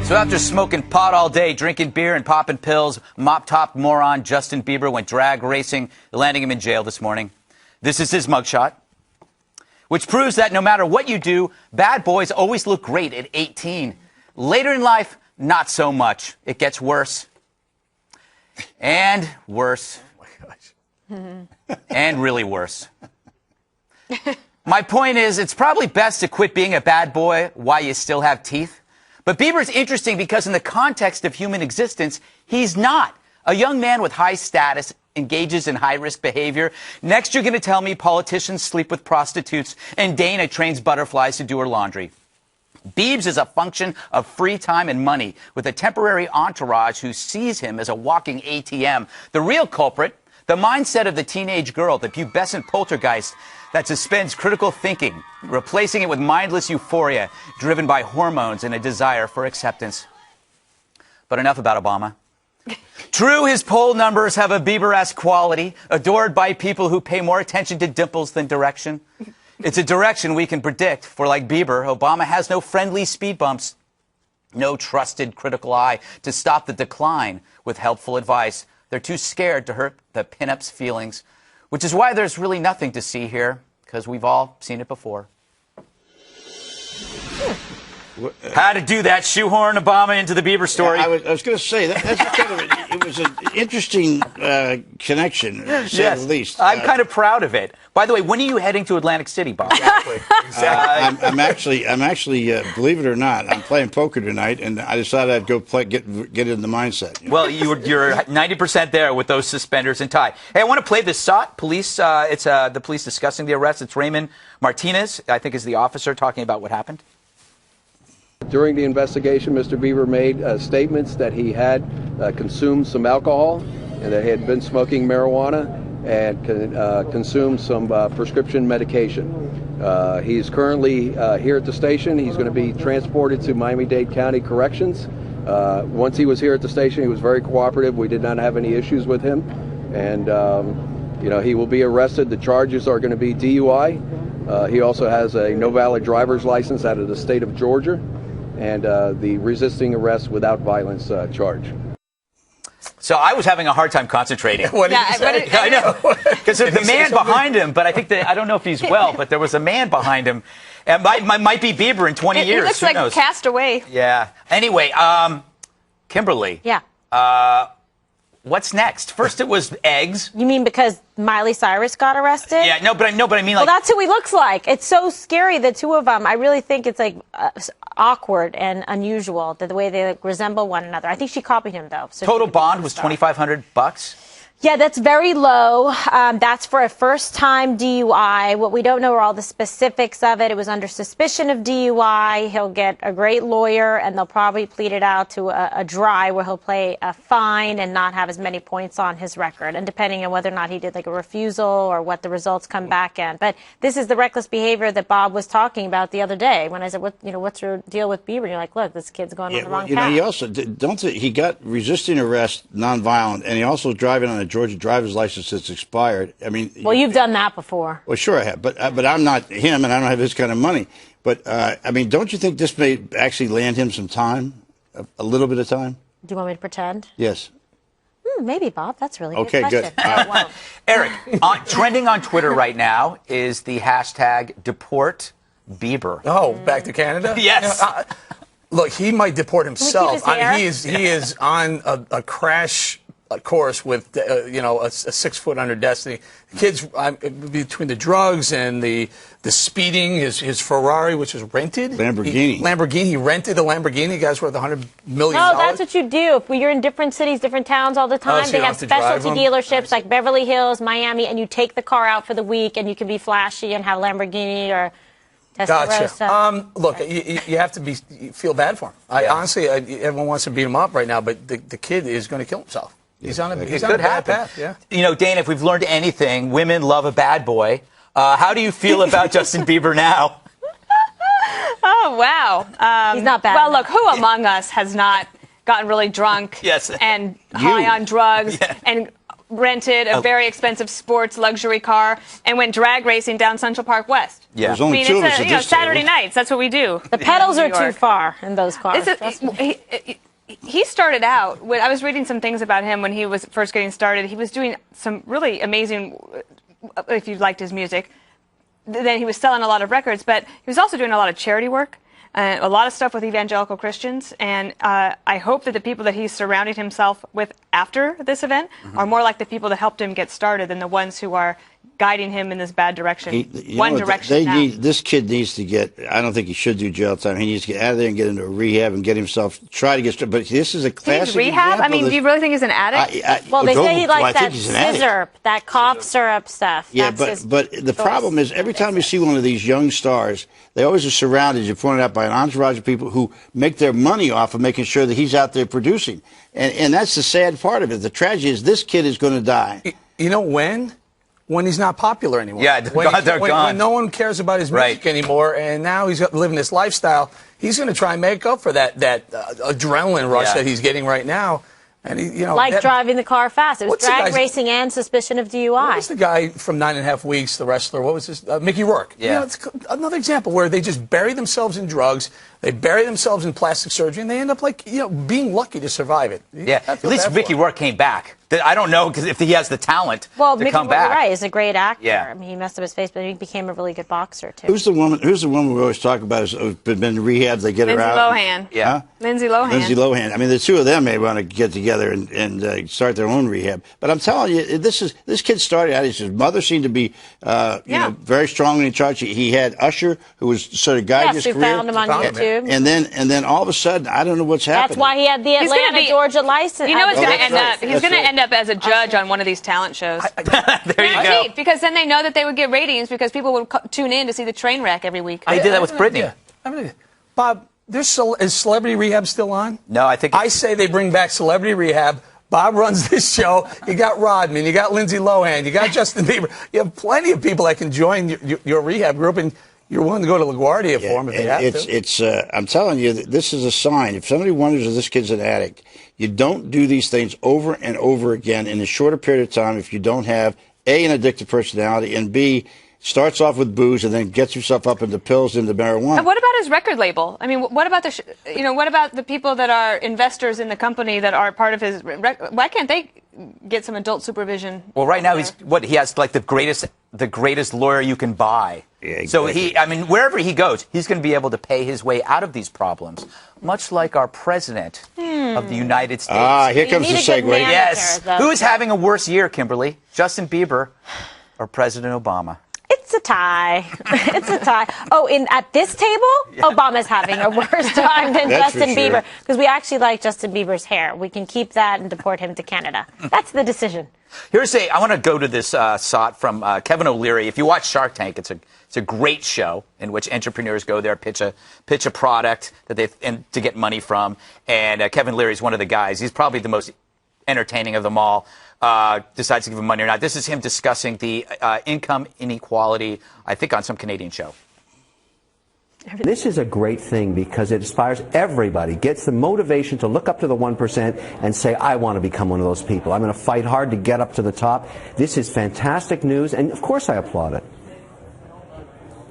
So after smoking pot all day, drinking beer and popping pills, mop-top moron Justin Bieber went drag racing, landing him in jail this morning. This is his mugshot, which proves that no matter what you do, bad boys always look great at 18. Later in life, not so much. It gets worse. And worse. Oh my gosh. And really worse. My point is, it's probably best to quit being a bad boy while you still have teeth. But Bieber's interesting because in the context of human existence, he's not. A young man with high status engages in high-risk behavior. Next, you're going to tell me politicians sleep with prostitutes and Dana trains butterflies to do her laundry. Biebs is a function of free time and money with a temporary entourage who sees him as a walking ATM. The real culprit, the mindset of the teenage girl, the pubescent poltergeist that suspends critical thinking, replacing it with mindless euphoria driven by hormones and a desire for acceptance. But enough about Obama. True, his poll numbers have a Bieber-esque quality, adored by people who pay more attention to dimples than direction. It's a direction we can predict, for like Bieber, Obama has no friendly speed bumps, no trusted critical eye to stop the decline with helpful advice. They're too scared to hurt the pinups' feelings, which is why there's really nothing to see here, because we've all seen it before. How to do that, shoehorn Obama into the Bieber story. I was going to say, that's kind of it was an interesting connection, to say the least. I'm kind of proud of it. By the way, when are you heading to Atlantic City, Bob? Exactly. I'm actually, believe it or not, I'm playing poker tonight, and I decided I'd go get in the mindset. You know? Well, you're 90% there with those suspenders and tie. Hey, I want to play this SOT. Police, it's the police discussing the arrest. It's Raymond Martinez, I think is the officer, talking about what happened. During the investigation, Mr. Bieber made statements that he had consumed some alcohol and that he had been smoking marijuana and consumed some prescription medication. He's currently here at the station. He's going to be transported to Miami-Dade County Corrections. Once he was here at the station, he was very cooperative. We did not have any issues with him. And, he will be arrested. The charges are going to be DUI. He also has a no valid driver's license out of the state of Georgia, and the resisting arrest without violence charge. So I was having a hard time concentrating. What did you say? I know. Because there's the man behind him, but I think I don't know if he's well, but there was a man behind him. And might be Bieber in 20 years. He looks Who like knows? Cast Away. Yeah. Anyway, Kimberly. Yeah. What's next? First it was eggs. You mean because Miley Cyrus got arrested? Yeah, no, but I mean like. Well, that's who he looks like. It's so scary, the two of them. I really think it's like awkward and unusual the way they resemble one another. I think she copied him though. So total bond was $2,500. Yeah, that's very low. That's for a first-time DUI. What we don't know are all the specifics of it. It was under suspicion of DUI. He'll get a great lawyer, and they'll probably plead it out to a dry where he'll pay a fine and not have as many points on his record. And depending on whether or not he did like a refusal or what the results come back in. But this is the reckless behavior that Bob was talking about the other day when I said, what's your deal with Bieber? And you're like, look, this kid's going on the wrong path. He also he got resisting arrest, nonviolent, and he also driving on a Georgia driver's license that's expired. I mean, well, you've done that before. Well, sure I have, but I'm not him, and I don't have his kind of money. But I mean, don't you think this may actually land him some time, a little bit of time? Do you want me to pretend? Yes. Maybe, Bob. That's really okay. Good. Good. Eric, trending on Twitter right now is the hashtag Deport Bieber. Oh, back to Canada? Yes. Look, he might deport himself. He is on a crash course with a 6 foot under destiny. Kids between the drugs and the speeding, his Ferrari, which was rented. Lamborghini. He rented a Lamborghini. Guy's worth $100 million. No, that's what you do. If you're in different cities, different towns all the time, so they you have don't have to specialty dealerships like Beverly Hills, Miami, and you take the car out for the week, and you can be flashy and have a Lamborghini or Testarossa. Gotcha. Look, you have to feel bad for him. Honestly, everyone wants to beat him up right now, but the kid is going to kill himself. He's on a bad path. Yeah. Dana, if we've learned anything, women love a bad boy. How do you feel about Justin Bieber now? Oh, wow. He's not bad. Well, look, who among us has not gotten really drunk Yes. and high on drugs and rented a very expensive sports luxury car and went drag racing down Central Park West. Yeah. There's only two of us at this Saturday table. nights. That's what we do. The pedals are too far in those cars. He started out, when I was reading some things about him when he was first getting started, he was doing some really amazing, if you liked his music, then he was selling a lot of records, but he was also doing a lot of charity work, a lot of stuff with evangelical Christians, and I hope that the people that he's surrounded himself with after this event are more like the people that helped him get started than the ones who are guiding him in this bad direction. This kid needs to get, I don't think he should do jail time. He needs to get out of there and get into a rehab and get himself, try to get started. But this is a classic rehab? I mean, do you really think he's an addict? Well, they say he likes that scissor, that cough syrup stuff. Yeah, but the problem is every time you see one of these young stars, they always are surrounded, as you pointed out, by an entourage of people who make their money off of making sure that he's out there producing. And that's the sad part of it. The tragedy is this kid is going to die. You know when? When he's not popular anymore. Yeah, they're gone. When no one cares about his music anymore, and now he's living this lifestyle, he's going to try and make up for that adrenaline rush that he's getting right now. And he, driving the car fast. It was drag racing and suspicion of DUI. What was the guy from 9.5 Weeks, the wrestler? What was his? Mickey Rourke. Yeah. It's another example where they just bury themselves in drugs, they bury themselves in plastic surgery, and they end up being lucky to survive it. Yeah. At least Mickey Rourke came back. I don't know if he has the talent to come back. Right, he's a great actor. Yeah. I mean, he messed up his face, but he became a really good boxer too. Who's the woman we always talk about? Has been in rehab. They get her out. Lindsay Lohan. Yeah. Lindsay Lohan. Lindsay Lohan. I mean, the two of them may want to get together and start their own rehab. But I'm telling you, this kid started out. His mother seemed to be, very strongly in charge. He had Usher, who was sort of guiding his career. Yes, who found him on YouTube. And then all of a sudden, I don't know what's happening. That's why he had the Atlanta, Georgia license. You know what's going to end up? He's going to end up as a judge on one of these talent shows. There you go. Because then they know that they would get ratings because people would tune in to see the train wreck every week. They did that with Britney. Bob, is Celebrity Rehab still on? No, I say they bring back Celebrity Rehab. Bob runs this show. You got Rodman, you got Lindsay Lohan, you got Justin Bieber. You have plenty of people that can join your rehab group, and you're willing to go to LaGuardia for them if they have to. I'm telling you, this is a sign. If somebody wonders if this kid's an addict, you don't do these things over and over again in a shorter period of time if you don't have, A, an addictive personality, and B, starts off with booze and then gets yourself up into pills, into marijuana. And what about his record label? I mean, what about what about the people that are investors in the company that are part of his? Why can't they get some adult supervision? Well, right now he has like the greatest lawyer you can buy. Yeah, exactly. So wherever he goes, he's going to be able to pay his way out of these problems, much like our president of the United States. Ah, here comes the segue. Yes. Who's having a worse year, Kimberly? Justin Bieber or President Obama? It's a tie. It's a tie. Oh, at this table, Obama's having a worse time than Justin Bieber because we actually like Justin Bieber's hair. We can keep that and deport him to Canada. That's the decision. I want to go to this thought from Kevin O'Leary. If you watch Shark Tank, it's a great show in which entrepreneurs go there, pitch a product that to get money from. And Kevin O'Leary is one of the guys. He's probably the most entertaining of them all. Decides to give him money or not. This is him discussing the income inequality, I think, on some Canadian show. This is a great thing because it inspires everybody, gets the motivation to look up to the 1% and say, I want to become one of those people. I'm going to fight hard to get up to the top. This is fantastic news, and of course I applaud it.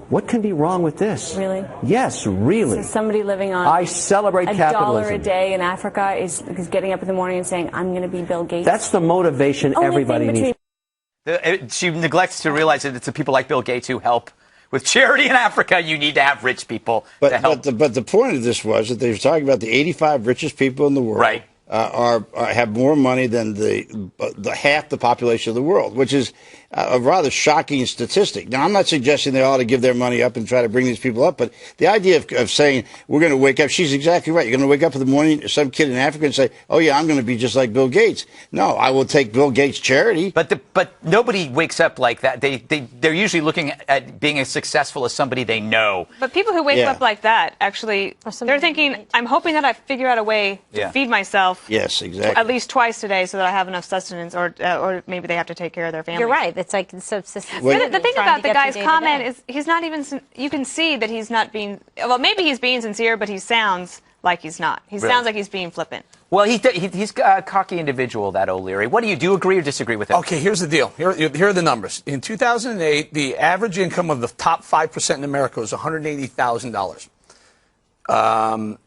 What can be wrong with this? Really? Yes, really. So somebody living on I celebrate capitalism. $1 a day in Africa is getting up in the morning and saying, I'm going to be Bill Gates. That's the motivation everybody needs. She neglects to realize that it's the people like Bill Gates who help with charity in Africa. You need to have rich people to help. But the point of this was that they were talking about the 85 richest people in the world. Right. Have more money than the half the population of the world, which is a rather shocking statistic. Now, I'm not suggesting they ought to give their money up and try to bring these people up, but the idea of saying we're going to wake up, she's exactly right. You're going to wake up in the morning, some kid in Africa, and say, oh, yeah, I'm going to be just like Bill Gates. No, I will take Bill Gates' charity. But nobody wakes up like that. They're usually looking at being as successful as somebody they know. But people who wake up like that, actually, they're thinking, I'm hoping that I figure out a way to feed myself. Yes, exactly. At least twice today so that I have enough sustenance, or maybe they have to take care of their family. You're right. It's like subsistence. The thing about the guy's comment is he's not even, you can see that he's not being, well, maybe he's being sincere, but he sounds like he's not. He sounds like he's being flippant. Well, he's a cocky individual, that O'Leary. What do you agree or disagree with him? Okay, here's the deal. Here are the numbers. In 2008, the average income of the top 5% in America was $180,000.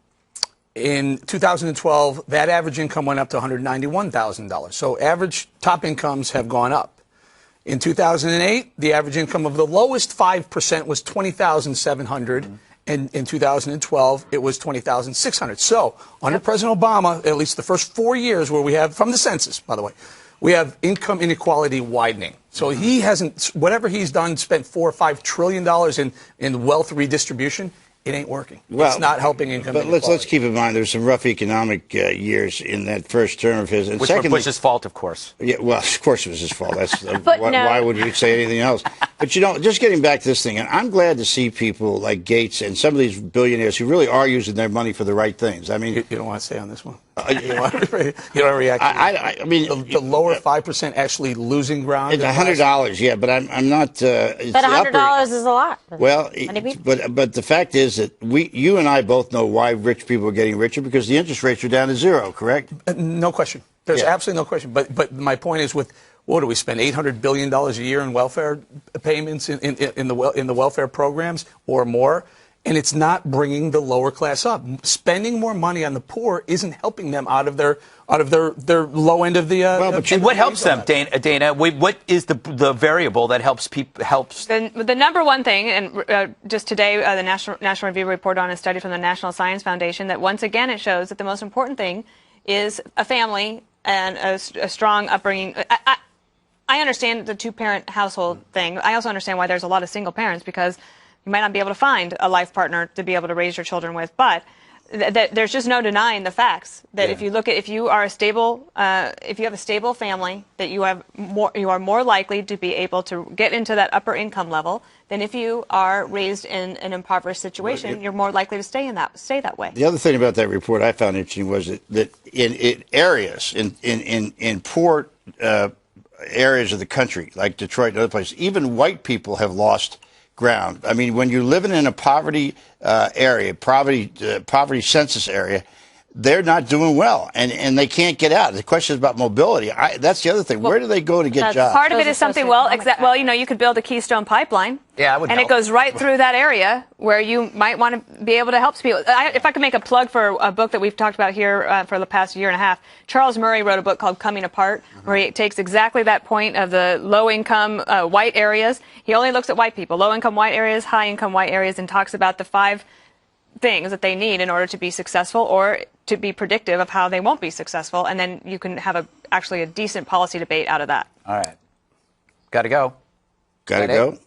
In 2012, that average income went up to $191,000. So average top incomes have gone up. In 2008, the average income of the lowest 5% was $20,700. And in 2012, it was $20,600. So under President Obama, at least the first 4 years where we have, from the census, by the way, we have income inequality widening. So he hasn't, whatever he's done, spent $4 or $5 trillion in wealth redistribution. It ain't working. Well, it's not helping income inequality. But let's keep in mind there's some rough economic years in that first term of his. And which secondly, was Bush's fault, of course. Yeah, well, of course it was his fault. That's why would we say anything else? But, just getting back to this thing, and I'm glad to see people like Gates and some of these billionaires who really are using their money for the right things. I mean, you don't want to say on this one? You don't want to react. I mean, the lower 5% actually losing ground. It's $100, yeah, but I'm not. But $100 is a lot. Well, but the fact is that you and I both know why rich people are getting richer, because the interest rates are down to zero. Correct? No question. There's absolutely no question. But my point is, with what do we spend $800 billion a year in welfare payments in the welfare programs or more? And it's not bringing the lower class up. Spending more money on the poor isn't helping them out of their low end of the. And what helps them, Dana? What is the variable that helps people? The number one thing, and just today, the National Review reported on a study from the National Science Foundation that once again it shows that the most important thing is a family and a strong upbringing. I understand the two-parent household thing. I also understand why there's a lot of single parents, because you might not be able to find a life partner to be able to raise your children with. But there's just no denying the facts that if you have a stable family, that you are more likely to be able to get into that upper income level than if you are raised in an impoverished situation. You're more likely to stay that way. The other thing about that report I found interesting was that in areas in poor areas of the country like Detroit and other places, even white people have lost ground. I mean, when you're living in a poverty area, poverty census area, they're not doing well, and they can't get out. The question is about mobility. That's the other thing. Where do they go to get jobs? Part of it is something, you could build a Keystone Pipeline. Yeah, and it goes right through that area where you might want to be able to help people. If I could make a plug for a book that we've talked about here for the past year and a half, Charles Murray wrote a book called Coming Apart, where he takes exactly that point of the low-income white areas. He only looks at white people, low-income white areas, high-income white areas, and talks about the 5 things that they need in order to be successful or to be predictive of how they won't be successful. And then you can have actually a decent policy debate out of that. All right. Got to go. Got to go.